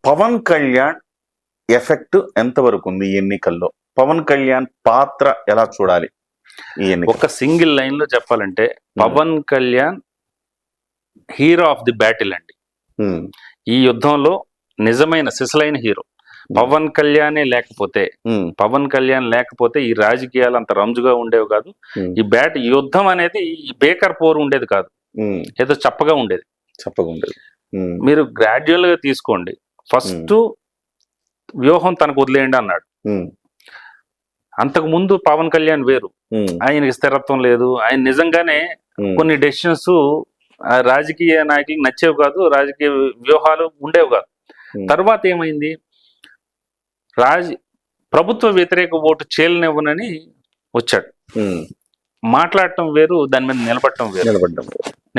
Pawan Kalyan effect ఎంతవరకు ఉంది ఈ ఎన్నికల్లో? పవన్ కళ్యాణ్ పాత్ర ఎలా చూడాలి ఈ ఎన్నిక? ఒక సింగిల్ లైన్ లో చెప్పాలంటే Pawan Kalyan hero of the battle అండి. ఈ యుద్ధంలో నిజమైన సిసలైన హీరో పవన్ కళ్యాణే లేకపోతే, పవన్ కళ్యాణ్ లేకపోతే ఈ రాజకీయాలు అంత రంజుగా ఉండేవి కాదు. ఈ యుద్ధం అనేది ఈ బేకర్ పోరు ఉండేది కాదు, ఏదో చప్పగా ఉండేది. మీరు గ్రాడ్యువల్ గా తీసుకోండి. ఫస్ట్ వ్యూహం తనకు వదిలేయండి అన్నాడు. అంతకు ముందు పవన్ కళ్యాణ్ వేరు, ఆయనకి స్థిరత్వం లేదు. ఆయన నిజంగానే కొన్ని డెసిషన్స్ రాజకీయ నాయకులకు నచ్చేవి కాదు, రాజకీయ వ్యూహాలు ఉండేవి కాదు. తర్వాత ఏమైంది, ప్రభుత్వ వ్యతిరేక ఓటు చేలనివ్వనని వచ్చాడు. మాట్లాడటం వేరు, దాని మీద నిలబడటం వేరు.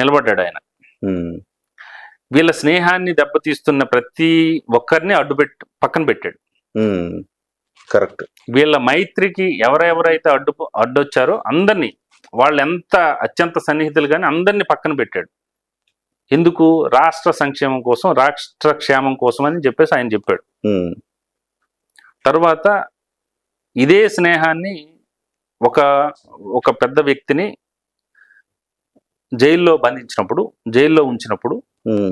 నిలబడ్డాడు ఆయన. వీళ్ళ స్నేహాన్ని దెబ్బతీస్తున్న ప్రతి ఒక్కరిని పక్కన పెట్టాడు. కరెక్ట్. వీళ్ళ మైత్రికి ఎవరెవరైతే అడ్డొచ్చారో అందరినీ, వాళ్ళు ఎంత అత్యంత సన్నిహితులు కానీ అందరినీ పక్కన పెట్టాడు. ఎందుకు? రాష్ట్ర సంక్షేమం కోసం, రాష్ట్ర క్షేమం కోసం అని చెప్పేసి ఆయన చెప్పాడు. తర్వాత ఇదే స్నేహాన్ని ఒక పెద్ద వ్యక్తిని జైల్లో ఉంచినప్పుడు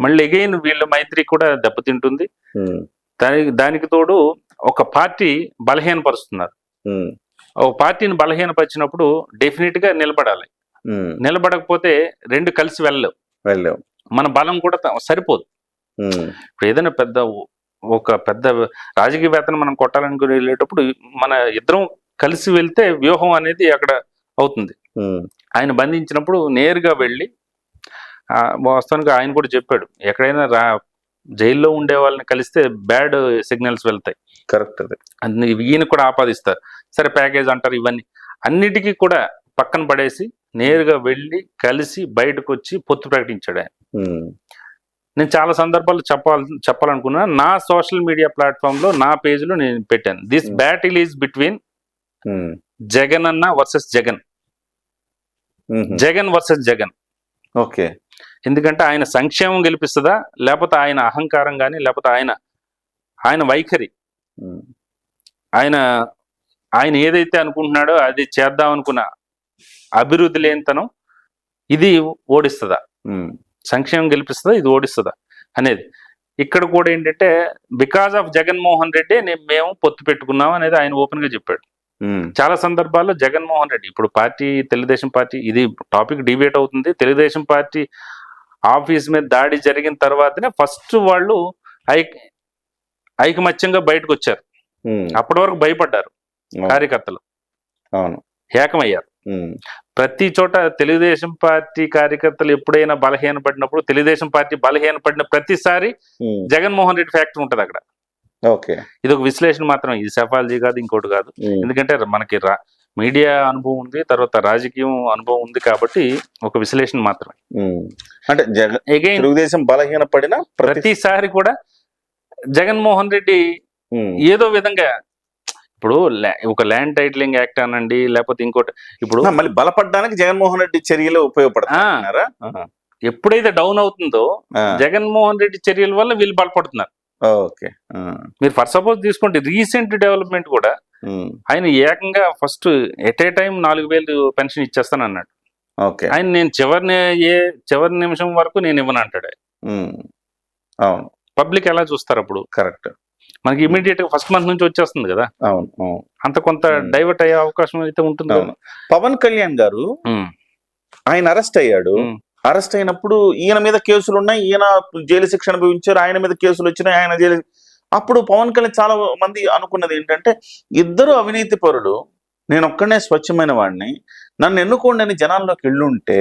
మళ్ళీ అగైన్ వీళ్ళ మైత్రి కూడా దెబ్బతింటుంది. దానికి తోడు ఒక పార్టీ బలహీనపరుస్తున్నారు. ఒక పార్టీని బలహీనపరిచినప్పుడు డెఫినెట్ గా నిలబడాలి. నిలబడకపోతే రెండు కలిసి వెళ్ళలేవు. మన బలం కూడా సరిపోదు. ఇప్పుడు ఏదైనా ఒక పెద్ద రాజకీయవేత్తను మనం కొట్టాలనుకుని వెళ్ళేటప్పుడు మన ఇద్దరం కలిసి వెళ్తే వ్యూహం అనేది అక్కడ అవుతుంది. ఆయన బంధించినప్పుడు నేరుగా వెళ్ళి, వాస్తవానికి ఆయన కూడా చెప్పాడు, ఎక్కడైనా జైల్లో ఉండే వాళ్ళని కలిస్తే బ్యాడ్ సిగ్నల్స్ వెళ్తాయి. కరెక్ట్. ఈయన కూడా ఆపాదిస్తారు. సరే ప్యాకేజ్ అంటారు. ఇవన్నీ అన్నిటికీ కూడా పక్కన పడేసి నేరుగా వెళ్ళి కలిసి బయటకు వచ్చి పొత్తు ప్రకటించాడు ఆయన. నేను చాలా సందర్భాలు చెప్పాలనుకున్నా. నా సోషల్ మీడియా ప్లాట్ఫామ్ లో, నా పేజ్ లో నేను పెట్టాను, this battle is between Jagan అన్న versus Jagan, Jagan versus Jagan. Okay. ఎందుకంటే ఆయన సంక్షేమం గెలిపిస్తుందా, లేకపోతే ఆయన అహంకారం కానీ, లేకపోతే ఆయన వైఖరి, ఆయన ఏదైతే అనుకుంటున్నాడో అది చేద్దాం అనుకున్న అభివృద్ధి లేనితనం ఇది ఓడిస్తుందా, సంక్షేమం గెలిపిస్తుందా, ఇది ఓడిస్తుందా అనేది. ఇక్కడ కూడా ఏంటంటే బికాస్ ఆఫ్ జగన్మోహన్ రెడ్డి మేము పొత్తు పెట్టుకున్నాం అనేది ఆయన ఓపెన్ గా చెప్పాడు. చాలా సందర్భాల్లో జగన్మోహన్ రెడ్డి, ఇప్పుడు తెలుగుదేశం పార్టీ, ఇది టాపిక్ డిబేట్ అవుతుంది. తెలుగుదేశం పార్టీ ఆఫీస్ మీద దాడి జరిగిన తర్వాతనే ఫస్ట్ వాళ్ళు ఐకమత్యంగా బయటకు వచ్చారు. అప్పటి వరకు భయపడ్డారు కార్యకర్తలు, ఏకమయ్యారు. ప్రతి చోట తెలుగుదేశం పార్టీ కార్యకర్తలు ఎప్పుడైనా బలహీనపడినప్పుడు, తెలుగుదేశం పార్టీ బలహీనపడిన ప్రతిసారి జగన్మోహన్ రెడ్డి ఫ్యాక్టరీ ఉంటది అక్కడ. ఇది ఒక విశ్లేషణ మాత్రం, ఇది సెఫాలజీ కాదు, ఇంకోటి కాదు. ఎందుకంటే మనకి మీడియా అనుభవం ఉంది, తర్వాత రాజకీయం అనుభవం ఉంది, కాబట్టి ఒక విశ్లేషణ మాత్రమే. అంటే తెలుగుదేశం బలహీనపడిన ప్రతిసారి కూడా జగన్మోహన్ రెడ్డి ఏదో విధంగా, ఇప్పుడు ఒక ల్యాండ్ టైటిలింగ్ యాక్ట్ అనండి, లేకపోతే ఇంకోటి, ఇప్పుడు మళ్ళీ బలపడడానికి జగన్మోహన్ రెడ్డి చర్యలు ఉపయోగపడతారా? ఎప్పుడైతే డౌన్ అవుతుందో జగన్మోహన్ రెడ్డి చర్యల వల్ల వీళ్ళు బలపడుతున్నారు. ఓకే. మీరు ఫర్ సపోజ్ తీసుకోండి, రీసెంట్ డెవలప్మెంట్ కూడా ఆయన ఏకంగా first at a time 4,000 pension ఇచ్చేస్తాను అన్నాడు. ఆయన నేను చివరి నిమిషం వరకు నేను ఇవ్వను అంటాడు. అవును. పబ్లిక్ ఎలా చూస్తారు అప్పుడు? కరెక్ట్. మనకి ఇమీడియట్ గా ఫస్ట్ మంత్ నుంచి వచ్చేస్తుంది కదా. అంత కొంత డైవర్ట్ అయ్యే అవకాశం అయితే ఉంటుంది. పవన్ కళ్యాణ్ గారు ఆయన అరెస్ట్ అయ్యాడు. అరెస్ట్ అయినప్పుడు ఈయన మీద కేసులు ఉన్నాయి, ఈయన జైలు శిక్ష అనుభవించారు, ఆయన మీద కేసులు వచ్చినాయి, ఆయన జైలు. అప్పుడు పవన్ కళ్యాణ్ చాలా మంది అనుకున్నది ఏంటంటే, ఇద్దరు అవినీతి పరులు, నేను ఒక్కడనే స్వచ్ఛమైన వాడిని, నన్ను ఎన్నుకోండి అని జనాల్లోకి వెళ్ళుంటే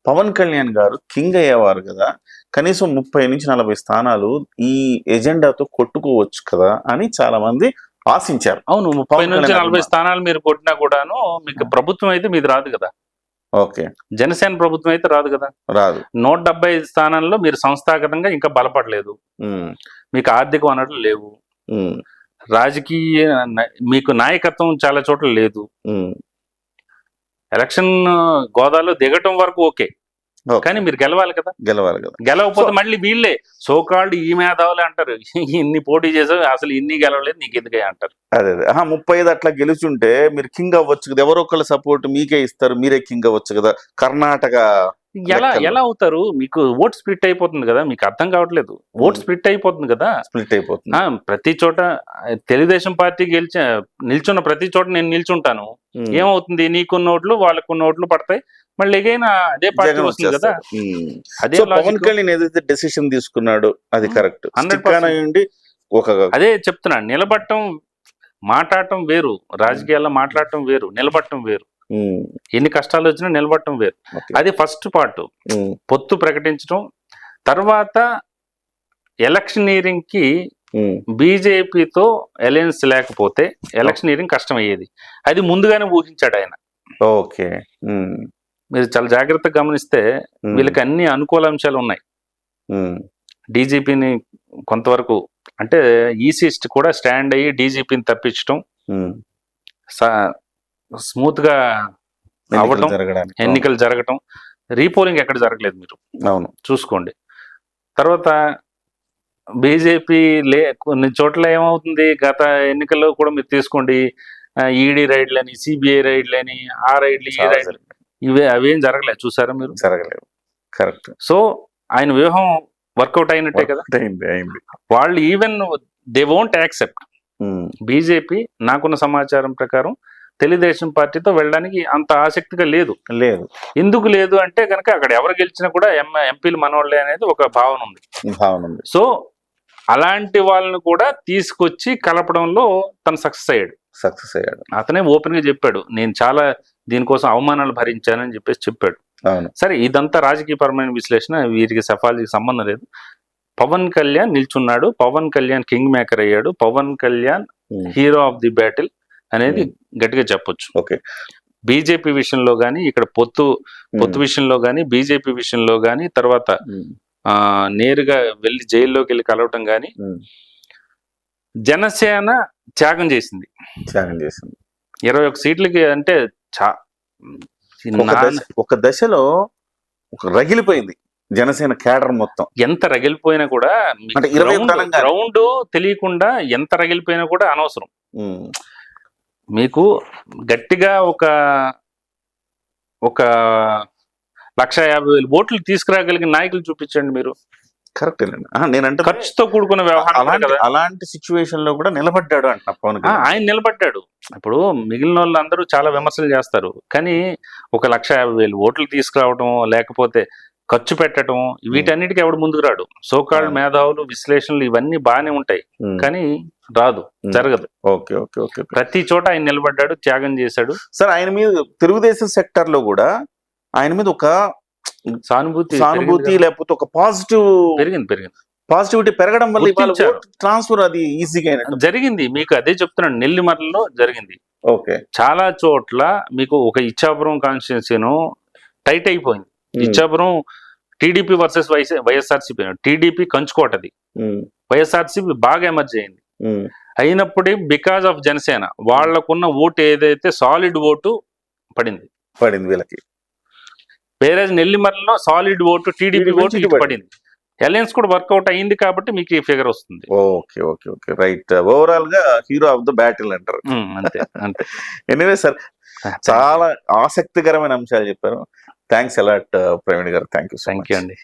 పవన్ కళ్యాణ్ గారు కింగ్ అయ్యేవారు కదా, కనీసం 30 నుంచి 40 స్థానాలు ఈ ఎజెండాతో కొట్టుకోవచ్చు కదా అని చాలా మంది ఆశించారు. అవును, 30 నుంచి 40 స్థానాలు మీరు కొట్టినా కూడాను మీకు ప్రభుత్వం అయితే మీది రాదు కదా. ఓకే. జనసేన ప్రభుత్వం అయితే రాదు కదా. 175 స్థానాల్లో మీరు సంస్థాగతంగా ఇంకా బలపడలేదు, మీకు ఆర్థిక వనరులు లేవు, రాజకీయ మీకు నాయకత్వం చాలా చోట్ల లేదు. ఎలక్షన్ గోదాలో దిగటం వరకు ఓకే, కానీ మీరు గెలవాలి కదా. గెలవాలి కదా. గెలవకపోతే మళ్ళీ వీళ్ళే సోకాల్డ్ ఈ మేధావులే అంటారు, ఇన్ని పోటీ చేసావు అసలు ఇన్ని గెలవలేదు నీకు ఎందుకే అంటారు. అదే 35 అట్లా గెలుచుంటే మీరు కింగ్ అవ్వచ్చు కదా, ఎవరో ఒకళ్ళ సపోర్ట్ మీకే ఇస్తారు, మీరే కింగ్ అవ్వచ్చు కదా. కర్ణాటక ఎలా అవుతారు? మీకు ఓట్ స్ప్లిట్ అయిపోతుంది కదా, మీకు అర్థం కావట్లేదు. ఓట్ స్ప్లిట్ అయిపోతుంది కదా, స్ప్లిట్ అయిపోతుంది. ప్రతి చోట తెలుగుదేశం పార్టీ నిల్చున్న ప్రతి చోట నేను నిల్చుంటాను, ఏమవుతుంది? నీకున్న ఓట్లు వాళ్ళకున్న ఓట్లు పడతాయి, మళ్ళీ ఎగైనా అదే పార్టీ వస్తుంది కదా. అదే పవన్ కళ్యాణ్ ఏదైతే డెసిషన్ తీసుకున్నాడు అది కరెక్ట్. 100% అదే చెప్తున్నాను. నిలబడటం మాట్లాడటం వేరు, రాజకీయాల్లో మాట్లాడటం వేరు, నిలబడటం వేరు. ఎన్ని కష్టాలు వచ్చినా నిలబడటం వేరు. అది ఫస్ట్ పార్ట్, పొత్తు ప్రకటించడం. తర్వాత ఎలక్షనీరింగ్ కి బీజేపీతో అలయన్స్ లేకపోతే ఎలక్షనీరింగ్ కష్టం అయ్యేది. అది ముందుగానే ఊహించాడు ఆయన. ఓకే, మీరు చాలా జాగ్రత్తగా గమనిస్తే వీళ్ళకి అన్ని అనుకూల అంశాలు ఉన్నాయి. డీజీపీని కొంతవరకు అంటే ఈసీస్ట్ కూడా స్టాండ్ అయ్యి డీజీపీని తప్పించడం, స్మూత్ గా అవటం, ఎన్నికలు జరగటం. రీపోలింగ్ ఎక్కడ జరగలేదు, మీరు అవును చూసుకోండి. తర్వాత బీజేపీ కొన్ని చోట్ల ఏమవుతుంది, గత ఎన్నికల్లో కూడా మీరు తీసుకోండి, ఈడీ రైడ్లని, సిబిఐ రైడ్లని, ఆ రైడ్లు ఈ రైడ్లు, అవేం జరగలేదు. చూసారా మీరు? జరగలేదు. కరెక్ట్. సో ఆయన వ్యూహం వర్కౌట్ అయినట్టే కదా. వాళ్ళు even they won't accept. BJP నాకున్న సమాచారం ప్రకారం తెలుగుదేశం పార్టీతో వెళ్ళడానికి అంత ఆసక్తిగా లేదు. ఎందుకు లేదు అంటే కనుక అక్కడ ఎవరు గెలిచినా కూడా ఎంపీలు మనోళ్ళే అనేది ఒక భావన ఉంది. సో అలాంటి వాళ్ళని కూడా తీసుకొచ్చి కలపడంలో తను సక్సెస్ అయ్యాడు. అతనే ఓపెన్ గా చెప్పాడు, నేను చాలా దీనికోసం అవమానాలు భరించానని చెప్పాడు. సరే, ఇదంతా రాజకీయపరమైన విశ్లేషణ, వీరికి సఫాలజీకి సంబంధం లేదు. పవన్ కళ్యాణ్ నిల్చున్నాడు, పవన్ కళ్యాణ్ కింగ్ మేకర్ అయ్యాడు, Pawan Kalyan hero of the battle అనేది గట్టిగా చెప్పొచ్చు. ఓకే, బీజేపీ విషయంలో గానీ, ఇక్కడ పొత్తు విషయంలో గానీ, బీజేపీ విషయంలో గానీ, తర్వాత నేరుగా వెళ్ళి జైల్లోకి వెళ్ళి కలవటం గానీ, జనసేన త్యాగం చేసింది. 21 సీట్లకి అంటే ఒక దశలో రగిలిపోయింది జనసేన కేడర్ మొత్తం. ఎంత రగిలిపోయినా కూడా గ్రౌండ్ తెలియకుండా ఎంత రగిలిపోయినా కూడా అనవసరం. మీకు గట్టిగా ఒక 150,000 ఓట్లు తీసుకురాగలిగిన నాయకులు చూపించండి మీరు. కరెక్ట్. నేనంటే ఖర్చుతో కూడుకున్న వ్యవహారం. అలాంటి సిచ్యువేషన్ లో కూడా నిలబడ్డాడు అంటున్నా పవన్ కళ్యాణ్. ఆయన నిలబడ్డాడు. ఇప్పుడు మిగిలిన వాళ్ళు అందరూ చాలా విమర్శలు చేస్తారు, కానీ 150,000 ఓట్లు తీసుకురావడం, లేకపోతే ఖర్చు పెట్టడం, వీటన్నిటికీ ఎవడు ముందుకు రాడు. సోకాల్డ్ మేధావులు, విశ్లేషణలు ఇవన్నీ బాగానే ఉంటాయి, కానీ రాదు, జరగదు. ఓకే. ప్రతి చోట ఆయన నిలబడ్డాడు, త్యాగం చేశాడు. సార్, ఆయన మీద తెలుగుదేశం సెక్టర్ లో కూడా ఆయన మీద ఒక సానుభూతి లేకపోతే ఒక పాజిటివిటీ పెరగడం వల్ల ట్రాన్స్ఫర్ అది ఈజీగా జరిగింది. మీకు అదే చెప్తున్నాను, నెల్లిమర్లలో జరిగింది. ఓకే, చాలా చోట్ల మీకు ఒక ఇచ్చాపురం కాన్స్టిట్యున్సీను టైట్ అయిపోయింది. Ichchapuram TDP versus YSRCP, TDP కంచుకోటది, వైఎస్ఆర్సీపీ బాగా ఎమర్జ్ అయింది. అయినప్పుడే బికాజ్ ఆఫ్ జనసేన వాళ్లకున్న ఓటు ఏదైతే సాలిడ్ ఓటు పడింది వీళ్ళకి. వేరే నెల్లిమర్లలో సాలిడ్ ఓటు టీడీపీ ఓటు ఇటు పడింది. అలయన్స్ కూడా వర్కౌట్ అయింది కాబట్టి మీకు ఈ ఫిగర్ వస్తుంది. Okay, right. ఓవరాల్ గా హీరో ఆఫ్ ద బ్యాటిల్ అంటారు. అంతే. ఎనీవే సార్, చాలా ఆసక్తికరమైన అంశాలు చెప్పారు. థ్యాంక్స్ అలాట్ ప్రవీణ్ గారు. థ్యాంక్ యూ అండి.